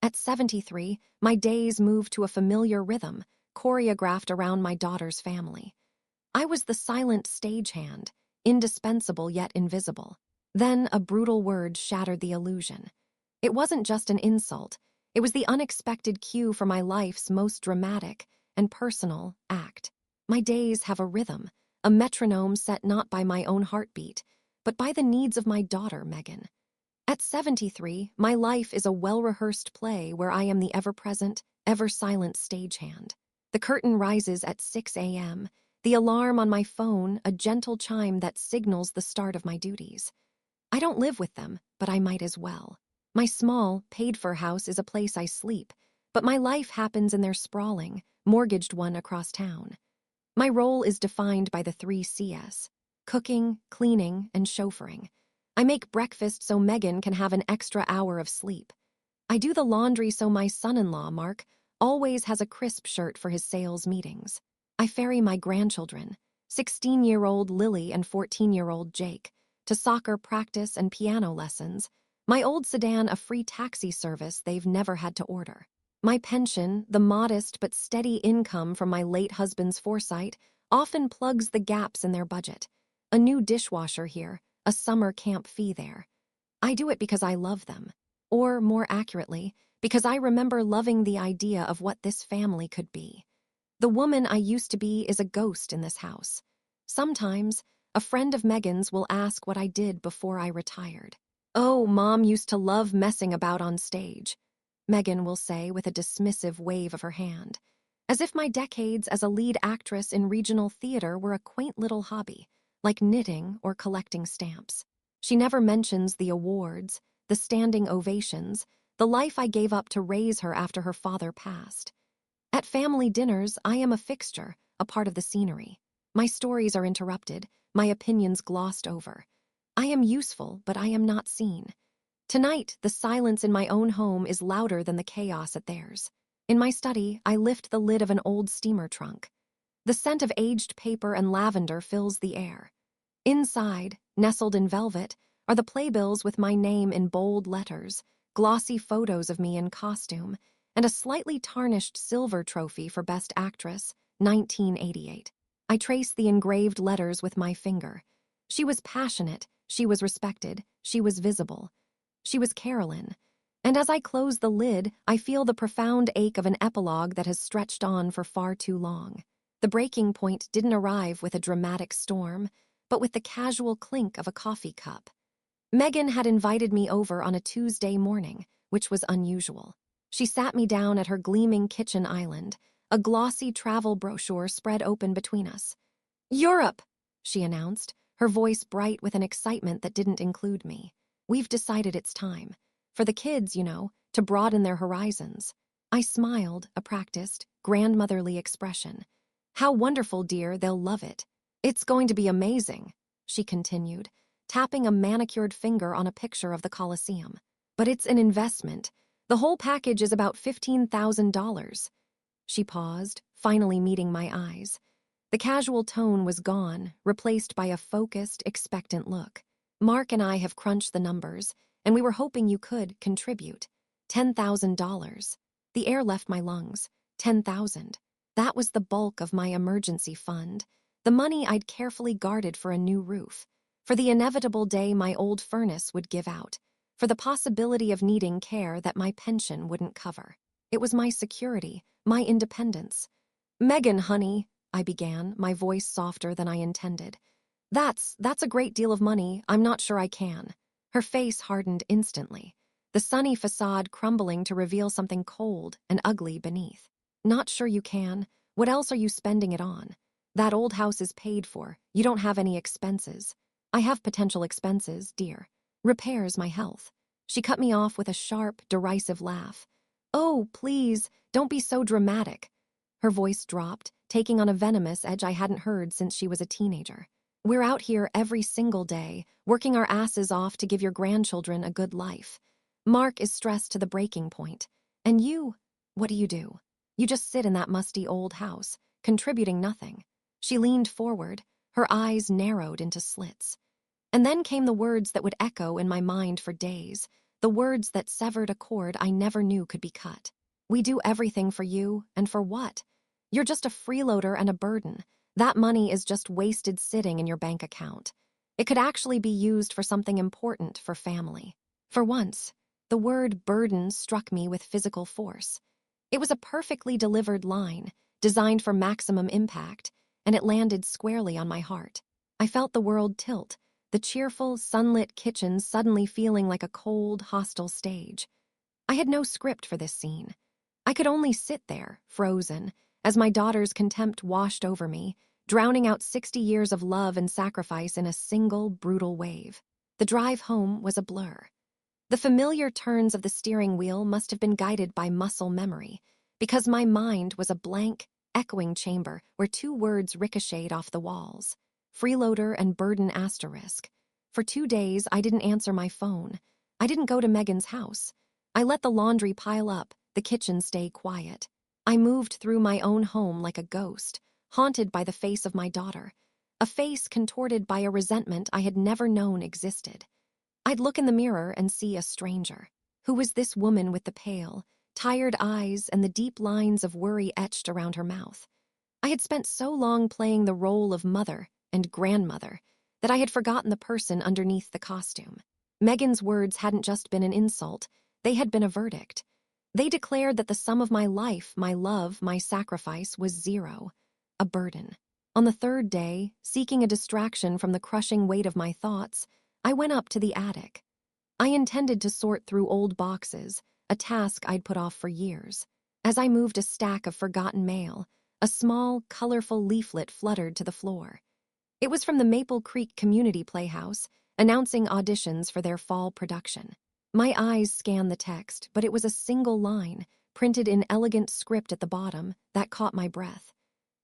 At 73, my days moved to a familiar rhythm, choreographed around my daughter's family. I was the silent stagehand, indispensable yet invisible. Then a brutal word shattered the illusion. It wasn't just an insult, it was the unexpected cue for my life's most dramatic and personal act. My days have a rhythm, a metronome set not by my own heartbeat, but by the needs of my daughter, Megan. At 73, my life is a well-rehearsed play where I am the ever-present, ever-silent stagehand. The curtain rises at 6 a.m., the alarm on my phone a gentle chime that signals the start of my duties. I don't live with them, but I might as well. My small, paid-for house is a place I sleep, but my life happens in their sprawling, mortgaged one across town. My role is defined by the 3 Cs: cooking, cleaning, and chauffeuring. I make breakfast so Megan can have an extra hour of sleep. I do the laundry so my son-in-law, Mark, always has a crisp shirt for his sales meetings. I ferry my grandchildren, 16-year-old Lily and 14-year-old Jake, to soccer practice and piano lessons, my old sedan a free taxi service they've never had to order. My pension, the modest but steady income from my late husband's foresight, often plugs the gaps in their budget. A new dishwasher here, a summer camp fee there. I do it because I love them. Or, more accurately, because I remember loving the idea of what this family could be. The woman I used to be is a ghost in this house. Sometimes, a friend of Megan's will ask what I did before I retired. "Oh, Mom used to love messing about on stage," Megan will say with a dismissive wave of her hand, as if my decades as a lead actress in regional theater were a quaint little hobby, like knitting or collecting stamps. She never mentions the awards, the standing ovations, the life I gave up to raise her after her father passed. At family dinners, I am a fixture, a part of the scenery. My stories are interrupted, my opinions glossed over. I am useful, but I am not seen. Tonight, the silence in my own home is louder than the chaos at theirs. In my study, I lift the lid of an old steamer trunk. The scent of aged paper and lavender fills the air. Inside, nestled in velvet, are the playbills with my name in bold letters, glossy photos of me in costume, and a slightly tarnished silver trophy for Best Actress, 1988. I trace the engraved letters with my finger. She was passionate, she was respected, she was visible. She was Carolyn. And as I close the lid, I feel the profound ache of an epilogue that has stretched on for far too long. The breaking point didn't arrive with a dramatic storm, but with the casual clink of a coffee cup. Megan had invited me over on a Tuesday morning, which was unusual. She sat me down at her gleaming kitchen island, a glossy travel brochure spread open between us. "Europe," she announced, her voice bright with an excitement that didn't include me. "We've decided it's time. For the kids, you know, to broaden their horizons." I smiled, a practiced, grandmotherly expression. "How wonderful, dear, they'll love it." "It's going to be amazing," she continued, tapping a manicured finger on a picture of the Colosseum. "But it's an investment. The whole package is about $15,000. She paused, finally meeting my eyes. The casual tone was gone, replaced by a focused, expectant look. "Mark and I have crunched the numbers, and we were hoping you could contribute. $10,000. The air left my lungs. 10,000. That was the bulk of my emergency fund, the money I'd carefully guarded for a new roof, for the inevitable day my old furnace would give out, for the possibility of needing care that my pension wouldn't cover. It was my security, my independence. "Megan, honey," I began, my voice softer than I intended. That's a great deal of money. I'm not sure I can." Her face hardened instantly, the sunny facade crumbling to reveal something cold and ugly beneath. "Not sure you can? What else are you spending it on? That old house is paid for. You don't have any expenses." "I have potential expenses, dear. Repairs, my health." She cut me off with a sharp, derisive laugh. "Oh, please, don't be so dramatic." Her voice dropped, taking on a venomous edge I hadn't heard since she was a teenager. "We're out here every single day, working our asses off to give your grandchildren a good life. Mark is stressed to the breaking point. And you, what do? You just sit in that musty old house, contributing nothing." She leaned forward, her eyes narrowed into slits. And then came the words that would echo in my mind for days, the words that severed a cord I never knew could be cut. We do everything for you, and for what? You're just a freeloader and a burden. That money is just wasted sitting in your bank account. It could actually be used for something important for family. For once, the word burden struck me with physical force. It was a perfectly delivered line, designed for maximum impact, and it landed squarely on my heart. I felt the world tilt, the cheerful, sunlit kitchen suddenly feeling like a cold, hostile stage. I had no script for this scene. I could only sit there, frozen, as my daughter's contempt washed over me, drowning out 60 years of love and sacrifice in a single, brutal wave. The drive home was a blur. The familiar turns of the steering wheel must have been guided by muscle memory, because my mind was a blank, echoing chamber where two words ricocheted off the walls: freeloader and burden asterisk. For 2 days, I didn't answer my phone. I didn't go to Megan's house. I let the laundry pile up, the kitchen stay quiet. I moved through my own home like a ghost, haunted by the face of my daughter, a face contorted by a resentment I had never known existed. I'd look in the mirror and see a stranger. Who was this woman with the pale, tired eyes and the deep lines of worry etched around her mouth? I had spent so long playing the role of mother and grandmother that I had forgotten the person underneath the costume. Megan's words hadn't just been an insult, they had been a verdict. They declared that the sum of my life, my love, my sacrifice was zero, a burden. On the third day, seeking a distraction from the crushing weight of my thoughts, I went up to the attic. I intended to sort through old boxes, a task I'd put off for years. As I moved a stack of forgotten mail, a small, colorful leaflet fluttered to the floor. It was from the Maple Creek Community Playhouse, announcing auditions for their fall production. My eyes scanned the text, but it was a single line, printed in elegant script at the bottom, that caught my breath.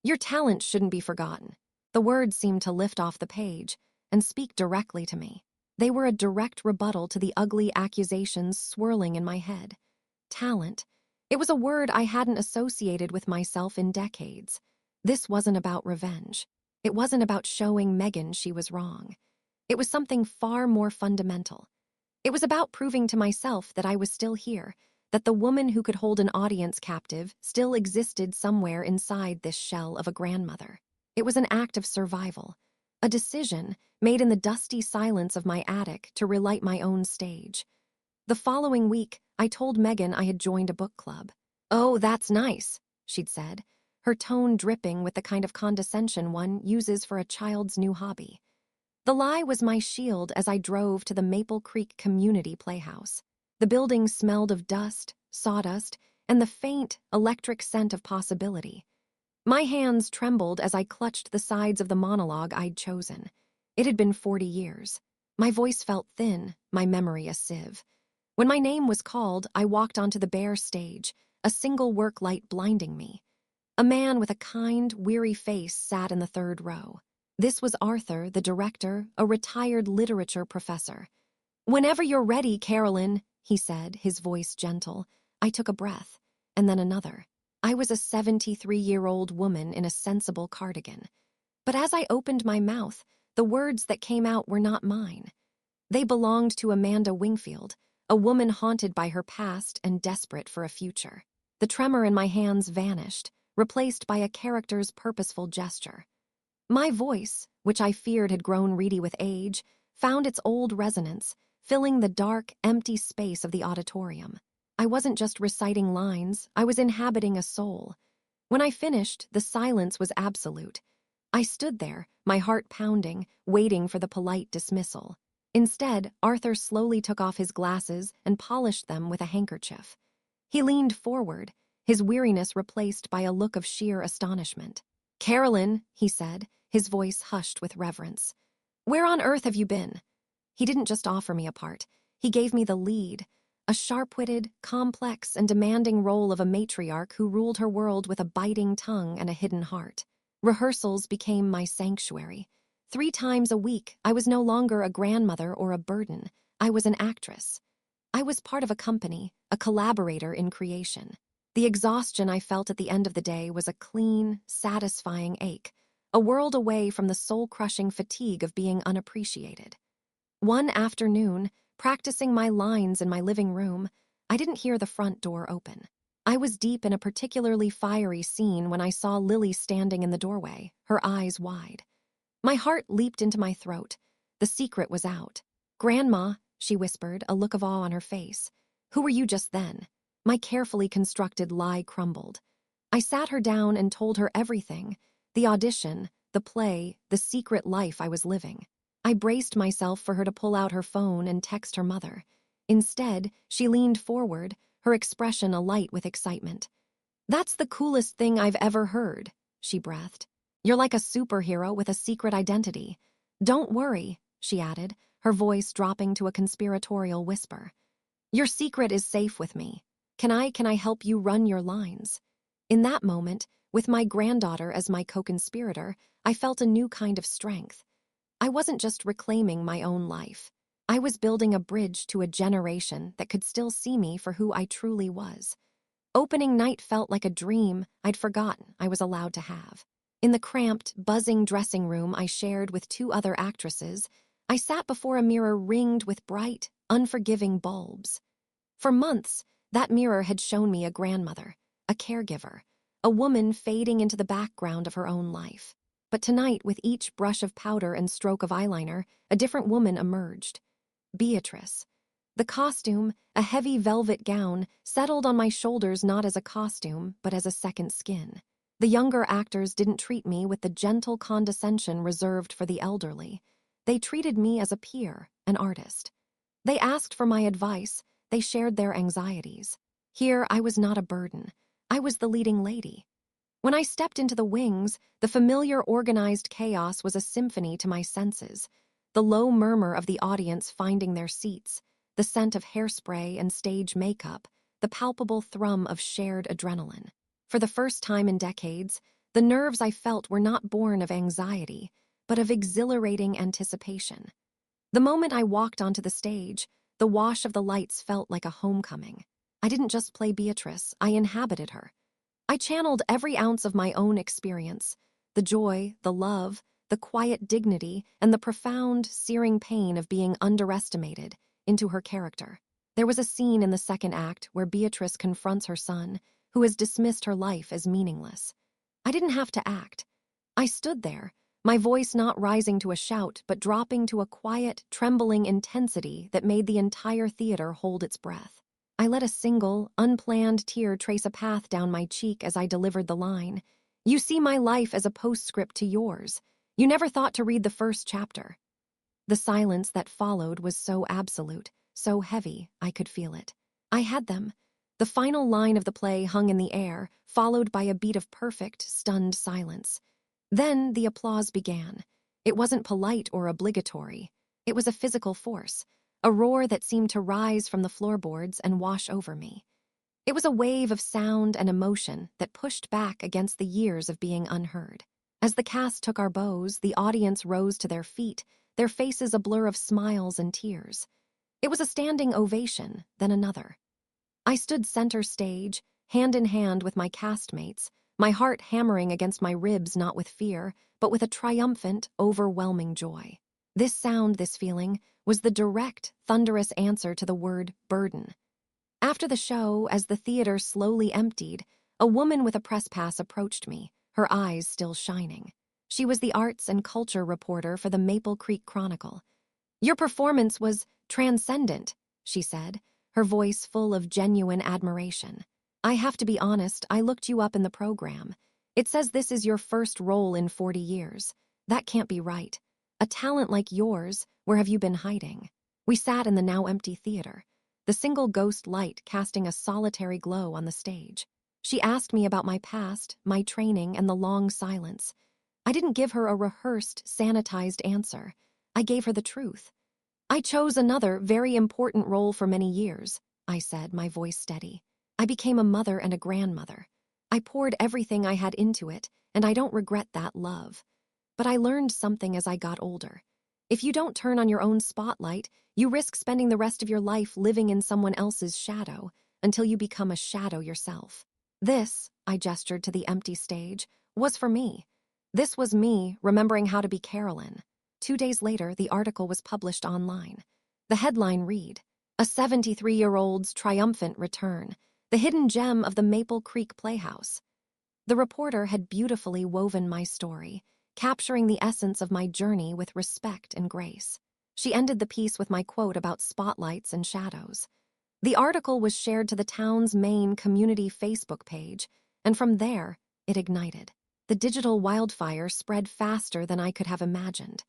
Your talent shouldn't be forgotten. The words seemed to lift off the page and speak directly to me. They were a direct rebuttal to the ugly accusations swirling in my head. Talent. It was a word I hadn't associated with myself in decades. This wasn't about revenge. It wasn't about showing Megan she was wrong. It was something far more fundamental. It was about proving to myself that I was still here, that the woman who could hold an audience captive still existed somewhere inside this shell of a grandmother. It was an act of survival, a decision made in the dusty silence of my attic to relight my own stage. The following week, I told Megan I had joined a book club. "Oh, that's nice," she'd said, her tone dripping with the kind of condescension one uses for a child's new hobby. The lie was my shield as I drove to the Maple Creek Community Playhouse. The building smelled of dust, sawdust, and the faint, electric scent of possibility. My hands trembled as I clutched the sides of the monologue I'd chosen. It had been 40 years. My voice felt thin, my memory a sieve. When my name was called, I walked onto the bare stage, a single work light blinding me. A man with a kind, weary face sat in the third row. This was Arthur, the director, a retired literature professor. "Whenever you're ready, Carolyn," he said, his voice gentle. I took a breath, and then another. I was a 73-year-old woman in a sensible cardigan. But as I opened my mouth, the words that came out were not mine. They belonged to Amanda Wingfield, a woman haunted by her past and desperate for a future. The tremor in my hands vanished, replaced by a character's purposeful gesture. My voice, which I feared had grown reedy with age, found its old resonance, filling the dark, empty space of the auditorium. I wasn't just reciting lines, I was inhabiting a soul. When I finished, the silence was absolute. I stood there, my heart pounding, waiting for the polite dismissal. Instead, Arthur slowly took off his glasses and polished them with a handkerchief. He leaned forward, his weariness replaced by a look of sheer astonishment. "Carolyn," he said, his voice hushed with reverence. "Where on earth have you been?" He didn't just offer me a part. He gave me the lead, a sharp-witted, complex, and demanding role of a matriarch who ruled her world with a biting tongue and a hidden heart. Rehearsals became my sanctuary. 3 times a week, I was no longer a grandmother or a burden. I was an actress. I was part of a company, a collaborator in creation. The exhaustion I felt at the end of the day was a clean, satisfying ache, a world away from the soul-crushing fatigue of being unappreciated. One afternoon, practicing my lines in my living room, I didn't hear the front door open. I was deep in a particularly fiery scene when I saw Lily standing in the doorway, her eyes wide. My heart leaped into my throat. The secret was out. "Grandma," she whispered, a look of awe on her face. "Who were you just then?" My carefully constructed lie crumbled. I sat her down and told her everything: the audition, the play, the secret life I was living. I braced myself for her to pull out her phone and text her mother. Instead, she leaned forward, her expression alight with excitement. "That's the coolest thing I've ever heard," she breathed. "You're like a superhero with a secret identity. Don't worry," she added, her voice dropping to a conspiratorial whisper. "Your secret is safe with me. Can I help you run your lines?" In that moment, with my granddaughter as my co-conspirator, I felt a new kind of strength. I wasn't just reclaiming my own life. I was building a bridge to a generation that could still see me for who I truly was. Opening night felt like a dream I'd forgotten I was allowed to have. In the cramped, buzzing dressing room I shared with two other actresses, I sat before a mirror ringed with bright, unforgiving bulbs. For months, that mirror had shown me a grandmother, a caregiver, a woman fading into the background of her own life. But tonight, with each brush of powder and stroke of eyeliner, a different woman emerged. Beatrice. The costume, a heavy velvet gown, settled on my shoulders not as a costume, but as a second skin. The younger actors didn't treat me with the gentle condescension reserved for the elderly. They treated me as a peer, an artist. They asked for my advice, they shared their anxieties. Here, I was not a burden. I was the leading lady. When I stepped into the wings, the familiar organized chaos was a symphony to my senses. The low murmur of the audience finding their seats, the scent of hairspray and stage makeup, the palpable thrum of shared adrenaline. For the first time in decades, the nerves I felt were not born of anxiety, but of exhilarating anticipation. The moment I walked onto the stage, the wash of the lights felt like a homecoming. I didn't just play Beatrice, I inhabited her. I channeled every ounce of my own experience, the joy, the love, the quiet dignity, and the profound, searing pain of being underestimated, into her character. There was a scene in the second act where Beatrice confronts her son, who has dismissed her life as meaningless. I didn't have to act. I stood there, my voice not rising to a shout, but dropping to a quiet, trembling intensity that made the entire theater hold its breath. I let a single, unplanned tear trace a path down my cheek as I delivered the line. "You see my life as a postscript to yours. You never thought to read the first chapter." The silence that followed was so absolute, so heavy, I could feel it. I had them. The final line of the play hung in the air, followed by a beat of perfect, stunned silence. Then the applause began. It wasn't polite or obligatory. It was a physical force, a roar that seemed to rise from the floorboards and wash over me. It was a wave of sound and emotion that pushed back against the years of being unheard. As the cast took our bows, the audience rose to their feet, their faces a blur of smiles and tears. It was a standing ovation, then another. I stood center stage, hand in hand with my castmates, my heart hammering against my ribs not with fear, but with a triumphant, overwhelming joy. This sound, this feeling, was the direct, thunderous answer to the word burden. After the show, as the theater slowly emptied, a woman with a press pass approached me, her eyes still shining. She was the arts and culture reporter for the Maple Creek Chronicle. "Your performance was transcendent," she said, her voice full of genuine admiration. "I have to be honest, I looked you up in the program. It says this is your first role in 40 years. That can't be right. A talent like yours, where have you been hiding?" We sat in the now empty theater, the single ghost light casting a solitary glow on the stage. She asked me about my past, my training, and the long silence. I didn't give her a rehearsed, sanitized answer. I gave her the truth. "I chose another, very important role for many years," I said, my voice steady. "I became a mother and a grandmother. I poured everything I had into it, and I don't regret that love. But I learned something as I got older. If you don't turn on your own spotlight, you risk spending the rest of your life living in someone else's shadow until you become a shadow yourself. This," I gestured to the empty stage, "was for me. This was me remembering how to be Carolyn." 2 days later, the article was published online. The headline read, "A 73-year-old's triumphant return, the hidden gem of the Maple Creek Playhouse." The reporter had beautifully woven my story, capturing the essence of my journey with respect and grace. She ended the piece with my quote about spotlights and shadows. The article was shared to the town's main community Facebook page, and from there, it ignited. The digital wildfire spread faster than I could have imagined.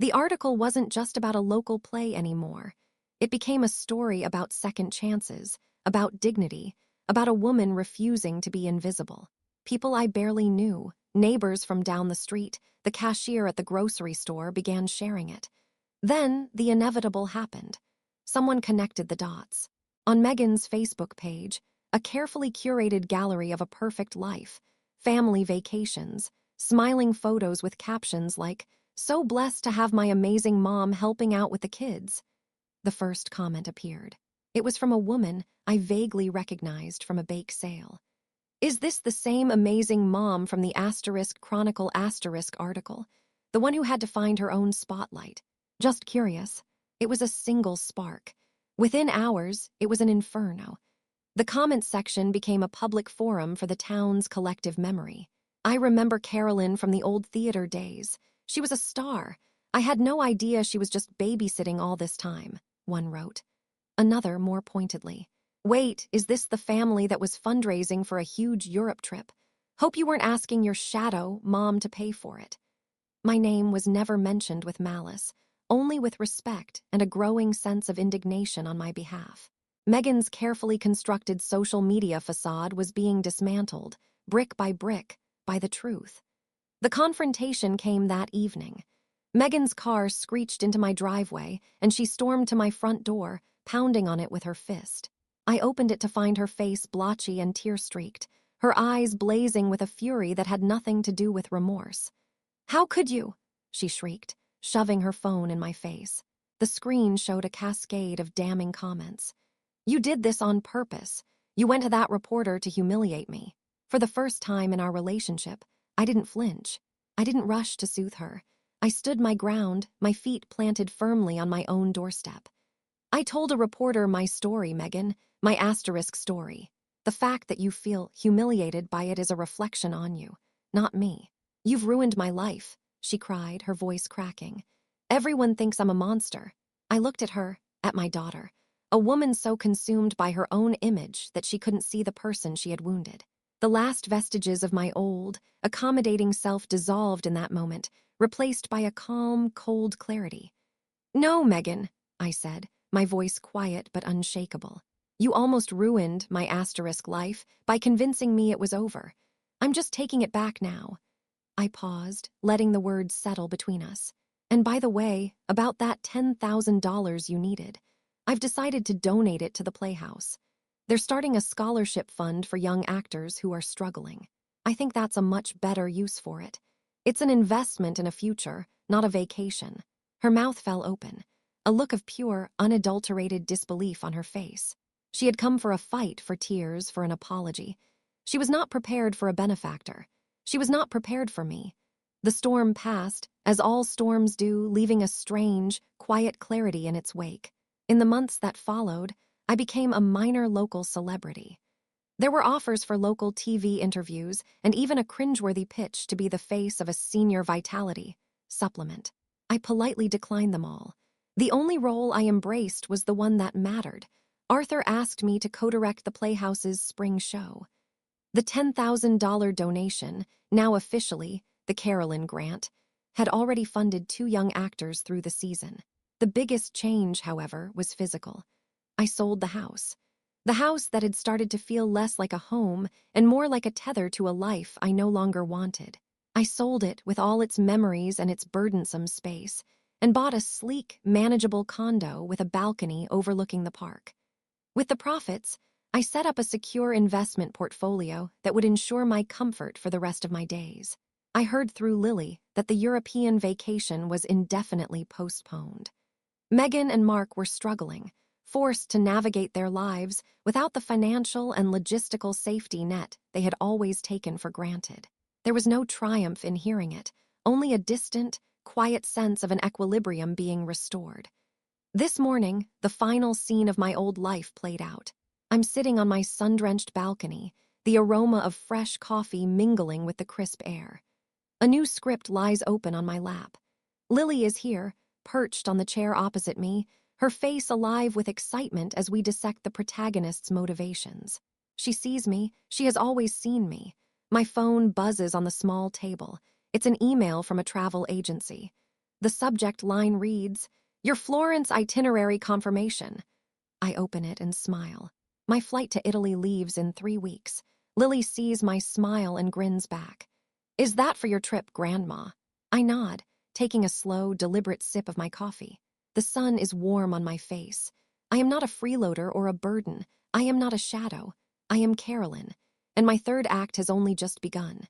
The article wasn't just about a local play anymore. It became a story about second chances, about dignity, about a woman refusing to be invisible. People I barely knew, neighbors from down the street, the cashier at the grocery store began sharing it. Then, the inevitable happened. Someone connected the dots. On Megan's Facebook page, a carefully curated gallery of a perfect life, family vacations, smiling photos with captions like, "So blessed to have my amazing mom helping out with the kids." The first comment appeared. It was from a woman I vaguely recognized from a bake sale. "Is this the same amazing mom from the *Chronicle* article? The one who had to find her own spotlight? Just curious." It was a single spark. Within hours, it was an inferno. The comments section became a public forum for the town's collective memory. "I remember Carolyn from the old theater days. She was a star. I had no idea she was just babysitting all this time," one wrote. Another, more pointedly, "Wait, is this the family that was fundraising for a huge Europe trip? Hope you weren't asking your shadow mom to pay for it." My name was never mentioned with malice, only with respect and a growing sense of indignation on my behalf. Megan's carefully constructed social media facade was being dismantled, brick, by the truth. The confrontation came that evening. Megan's car screeched into my driveway, and she stormed to my front door, pounding on it with her fist. I opened it to find her face blotchy and tear-streaked, her eyes blazing with a fury that had nothing to do with remorse. "How could you?" she shrieked, shoving her phone in my face. The screen showed a cascade of damning comments. "You did this on purpose. You went to that reporter to humiliate me." For the first time in our relationship, I didn't flinch. I didn't rush to soothe her. I stood my ground, my feet planted firmly on my own doorstep. "I told a reporter my story, Megan, my * story. The fact that you feel humiliated by it is a reflection on you, not me. You've ruined my life," she cried, her voice cracking. "Everyone thinks I'm a monster." I looked at her, at my daughter, a woman so consumed by her own image that she couldn't see the person she had wounded. The last vestiges of my old, accommodating self dissolved in that moment, replaced by a calm, cold clarity. "No, Megan," I said, my voice quiet but unshakable. "You almost ruined my * life by convincing me it was over. I'm just taking it back now." I paused, letting the words settle between us. "And by the way, about that $10,000 you needed, I've decided to donate it to the Playhouse. They're starting a scholarship fund for young actors who are struggling. I think that's a much better use for it. It's an investment in a future, not a vacation." Her mouth fell open, a look of pure, unadulterated disbelief on her face. She had come for a fight, for tears, for an apology. She was not prepared for a benefactor. She was not prepared for me. The storm passed, as all storms do, leaving a strange, quiet clarity in its wake. In the months that followed, I became a minor local celebrity. There were offers for local TV interviews and even a cringeworthy pitch to be the face of a senior vitality supplement. I politely declined them all. The only role I embraced was the one that mattered. Arthur asked me to co-direct the Playhouse's spring show. The $10,000 donation, now officially the Carolyn Grant, had already funded 2 young actors through the season. The biggest change, however, was physical. I sold the house. The house that had started to feel less like a home and more like a tether to a life I no longer wanted. I sold it with all its memories and its burdensome space, and bought a sleek, manageable condo with a balcony overlooking the park. With the profits, I set up a secure investment portfolio that would ensure my comfort for the rest of my days. I heard through Lily that the European vacation was indefinitely postponed. Megan and Mark were struggling, forced to navigate their lives without the financial and logistical safety net they had always taken for granted. There was no triumph in hearing it, only a distant, quiet sense of an equilibrium being restored. This morning, the final scene of my old life played out. I'm sitting on my sun-drenched balcony, the aroma of fresh coffee mingling with the crisp air. A new script lies open on my lap. Lily is here, perched on the chair opposite me, her face alive with excitement as we dissect the protagonist's motivations. She sees me. She has always seen me. My phone buzzes on the small table. It's an email from a travel agency. The subject line reads, "Your Florence itinerary confirmation." I open it and smile. My flight to Italy leaves in 3 weeks. Lily sees my smile and grins back. "Is that for your trip, Grandma?" I nod, taking a slow, deliberate sip of my coffee. The sun is warm on my face. I am not a freeloader or a burden. I am not a shadow. I am Carolyn, and my third act has only just begun.